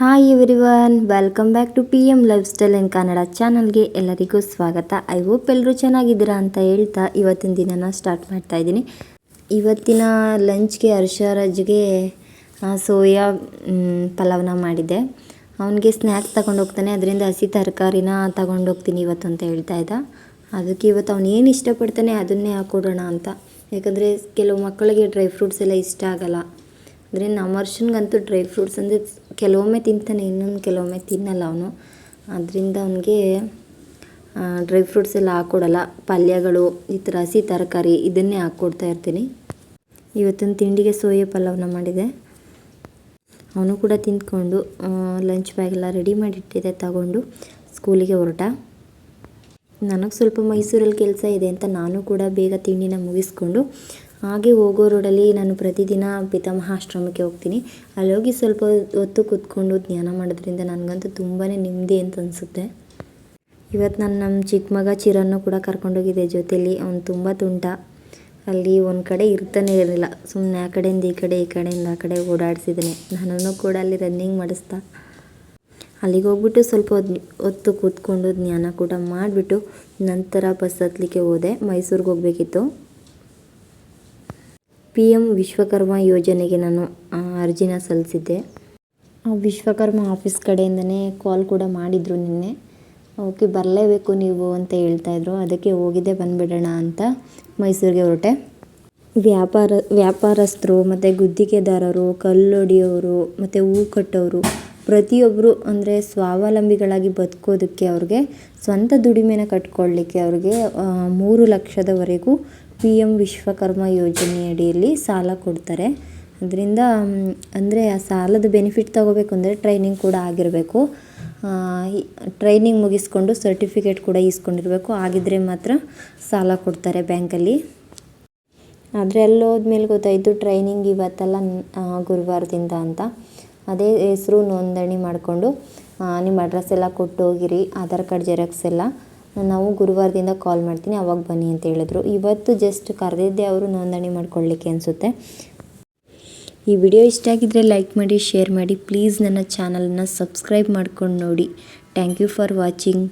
Hi everyone, welcome back to PM life style in Kannada ಚಾನಲ್ಗೆ ಎಲ್ಲರಿಗೂ ಸ್ವಾಗತ. ಐ ಹೋಪ್ ಎಲ್ಲರೂ ಚೆನ್ನಾಗಿದ್ದೀರಾ ಅಂತ ಹೇಳ್ತಾ ಇವತ್ತಿನ ದಿನನ ಸ್ಟಾರ್ಟ್ ಮಾಡ್ತಾ ಇದ್ದೀನಿ. ಇವತ್ತಿನ ಲಂಚ್ಗೆ ಹರ್ಷರಾಜ್ಗೆ ಸೋಯಾ ಪಲಾವ್ನ ಮಾಡಿದ್ದೆ. ಅವನಿಗೆ ಸ್ನ್ಯಾಕ್ಸ್ ತಗೊಂಡು ಹೋಗ್ತಾನೆ, ಅದರಿಂದ ಹಸಿ ತರಕಾರಿನ ತಗೊಂಡೋಗ್ತೀನಿ ಇವತ್ತು ಅಂತ ಹೇಳ್ತಾ ಇದ್ದ. ಅದಕ್ಕೆ ಇವತ್ತು ಅವನು ಏನು ಇಷ್ಟಪಡ್ತಾನೆ ಅದನ್ನೇ ಹಾಕ್ಕೊಡೋಣ ಅಂತ. ಯಾಕಂದರೆ ಕೆಲವು ಮಕ್ಕಳಿಗೆ ಡ್ರೈ ಫ್ರೂಟ್ಸ್ ಎಲ್ಲ ಇಷ್ಟ ಆಗಲ್ಲ. ಅಂದರೆ ನಮ್ಮ ಹರ್ಷನ್ಗಂತೂ ಡ್ರೈ ಫ್ರೂಟ್ಸ್ ಅಂದರೆ ಕೆಲವೊಮ್ಮೆ ತಿಂತಾನೆ, ಇನ್ನೊಂದು ಕೆಲವೊಮ್ಮೆ ತಿನ್ನಲ್ಲ ಅವನು. ಅದರಿಂದ ಅವನಿಗೆ ಡ್ರೈ ಫ್ರೂಟ್ಸ್ ಎಲ್ಲ ಹಾಕ್ಕೊಡಲ್ಲ. ಪಲ್ಯಗಳು, ಈ ಥರ ಹಸಿ ತರಕಾರಿ ಇದನ್ನೇ ಹಾಕ್ಕೊಡ್ತಾ ಇರ್ತೀನಿ. ಇವತ್ತಿನ ತಿಂಡಿಗೆ ಸೋಯಾ ಪಲಾವ್ನ ಮಾಡಿದೆ. ಅವನು ಕೂಡ ತಿಂದ್ಕೊಂಡು ಲಂಚ್ ಬ್ಯಾಗೆಲ್ಲ ರೆಡಿ ಮಾಡಿಟ್ಟಿದೆ, ತಗೊಂಡು ಸ್ಕೂಲಿಗೆ ಹೊರಟ. ನನಗೆ ಸ್ವಲ್ಪ ಮೈಸೂರಲ್ಲಿ ಕೆಲಸ ಇದೆ ಅಂತ ನಾನು ಕೂಡ ಬೇಗ ತಿಂಡಿನ ಮುಗಿಸ್ಕೊಂಡು ಹಾಗೆ ಹೋಗೋ ರೋಡಲ್ಲಿ ನಾನು ಪ್ರತಿದಿನ ಪಿತಾಮಹ ಆಶ್ರಮಕ್ಕೆ ಹೋಗ್ತೀನಿ. ಅಲ್ಲಿ ಹೋಗಿ ಸ್ವಲ್ಪ ಹೊತ್ತು ಕೂತ್ಕೊಂಡು ಧ್ಯಾನ ಮಾಡೋದ್ರಿಂದ ನನಗಂತೂ ತುಂಬಾ ನೆಮ್ಮದಿ ಅಂತ ಅನಿಸುತ್ತೆ. ಇವತ್ತು ನಾನು ನಮ್ಮ ಚಿಕ್ಕ ಮಗ ಚಿರನ್ನು ಕೂಡ ಕರ್ಕೊಂಡೋಗಿದ್ದೆ ಜೊತೇಲಿ. ಅವನು ತುಂಬ ತುಂಟ, ಅಲ್ಲಿ ಒಂದು ಕಡೆ ಇರ್ತಾನೆ ಇರಲಿಲ್ಲ. ಸುಮ್ಮನೆ ಆ ಕಡೆಯಿಂದ ಈ ಕಡೆ, ಈ ಕಡೆಯಿಂದ ಆ ಕಡೆ ಓಡಾಡಿಸಿದ್ದಾನೆ. ನನ್ನನ್ನು ಕೂಡ ಅಲ್ಲಿ ರನ್ನಿಂಗ್ ಮಾಡಿಸ್ತಾ ಅಲ್ಲಿಗೆ ಹೋಗ್ಬಿಟ್ಟು ಸ್ವಲ್ಪ ಹೊತ್ತು ಕೂತ್ಕೊಂಡು ಧ್ಯಾನ ಕೂಡ ಮಾಡಿಬಿಟ್ಟು ನಂತರ ಬಸ್ ಹತ್ತಲಿಕ್ಕೆ ಹೋದೆ. ಮೈಸೂರಿಗೆ ಹೋಗಬೇಕಿತ್ತು. PM ವಿಶ್ವಕರ್ಮ ಯೋಜನೆಗೆ ನಾನು ಅರ್ಜಿನ ಸಲ್ಲಿಸಿದ್ದೆ. ವಿಶ್ವಕರ್ಮ ಆಫೀಸ್ ಕಡೆಯಿಂದನೇ ಕಾಲ್ ಕೂಡ ಮಾಡಿದರು ನಿನ್ನೆ. ಓಕೆ, ಬರಲೇಬೇಕು ನೀವು ಅಂತ ಹೇಳ್ತಾಯಿದ್ರು. ಅದಕ್ಕೆ ಹೋಗಿದ್ದೆ, ಬಂದುಬಿಡೋಣ ಅಂತ ಮೈಸೂರಿಗೆ ಹೊರಟೆ. ವ್ಯಾಪಾರಸ್ಥರು ಮತ್ತು ಗುತ್ತಿಗೆದಾರರು, ಕಲ್ಲೊಡೆಯೋರು ಮತ್ತು ಹೂ ಕಟ್ಟೋರು ಪ್ರತಿಯೊಬ್ಬರು ಅಂದರೆ ಸ್ವಾವಲಂಬಿಗಳಾಗಿ ಬದುಕೋದಕ್ಕೆ, ಅವ್ರಿಗೆ ಸ್ವಂತ ದುಡಿಮೆನ ಕಟ್ಕೊಳ್ಳಿಕ್ಕೆ ಅವ್ರಿಗೆ 3 ಲಕ್ಷದವರೆಗೂ PM ವಿಶ್ವಕರ್ಮ ಯೋಜನೆಯಡಿಯಲ್ಲಿ ಸಾಲ ಕೊಡ್ತಾರೆ. ಅದರಿಂದ ಅಂದರೆ ಆ ಸಾಲದ ಬೆನಿಫಿಟ್ ತೊಗೋಬೇಕು ಅಂದರೆ ಟ್ರೈನಿಂಗ್ ಕೂಡ ಆಗಿರಬೇಕು. ಟ್ರೈನಿಂಗ್ ಮುಗಿಸ್ಕೊಂಡು ಸರ್ಟಿಫಿಕೇಟ್ ಕೂಡ ಇಸ್ಕೊಂಡಿರಬೇಕು. ಆಗಿದ್ದರೆ ಮಾತ್ರ ಸಾಲ ಕೊಡ್ತಾರೆ ಬ್ಯಾಂಕಲ್ಲಿ. ಆದರೆ ಅಲ್ಲಿ ಹೋದ್ಮೇಲೆ ಗೊತ್ತಾಯಿತು ಟ್ರೈನಿಂಗ್ ಇವತ್ತಲ್ಲ, ಗುರುವಾರದಿಂದ ಅಂತ. ಅದೇ ಹೆಸರು ನೋಂದಣಿ ಮಾಡಿಕೊಂಡು ನಿಮ್ಮ ಅಡ್ರೆಸ್ ಎಲ್ಲ ಕೊಟ್ಟು ಹೋಗಿರಿ, ಆಧಾರ್ ಕಾರ್ಡ್ ಜೆರಾಕ್ಸ್ ಎಲ್ಲ, ನಾವು ಗುರುವಾರದಿಂದ ಕಾಲ್ ಮಾಡ್ತೀನಿ ಅವಾಗ ಬನ್ನಿ ಅಂತ ಹೇಳಿದ್ರು. ಇವತ್ತು ಜಸ್ಟ್ ಕರೆದಿದ್ದೆ ಅವರು ನೋಂದಣಿ ಮಾಡ್ಕೊಳ್ಳಿಕ್ಕೆ ಅನಿಸುತ್ತೆ. ಈ ವಿಡಿಯೋ ಇಷ್ಟ ಆಗಿದ್ದರೆ ಲೈಕ್ ಮಾಡಿ, ಶೇರ್ ಮಾಡಿ. ಪ್ಲೀಸ್ ನನ್ನ ಚಾನಲ್ನ ಸಬ್ಸ್ಕ್ರೈಬ್ ಮಾಡ್ಕೊಂಡು ನೋಡಿ. Thank you for watching.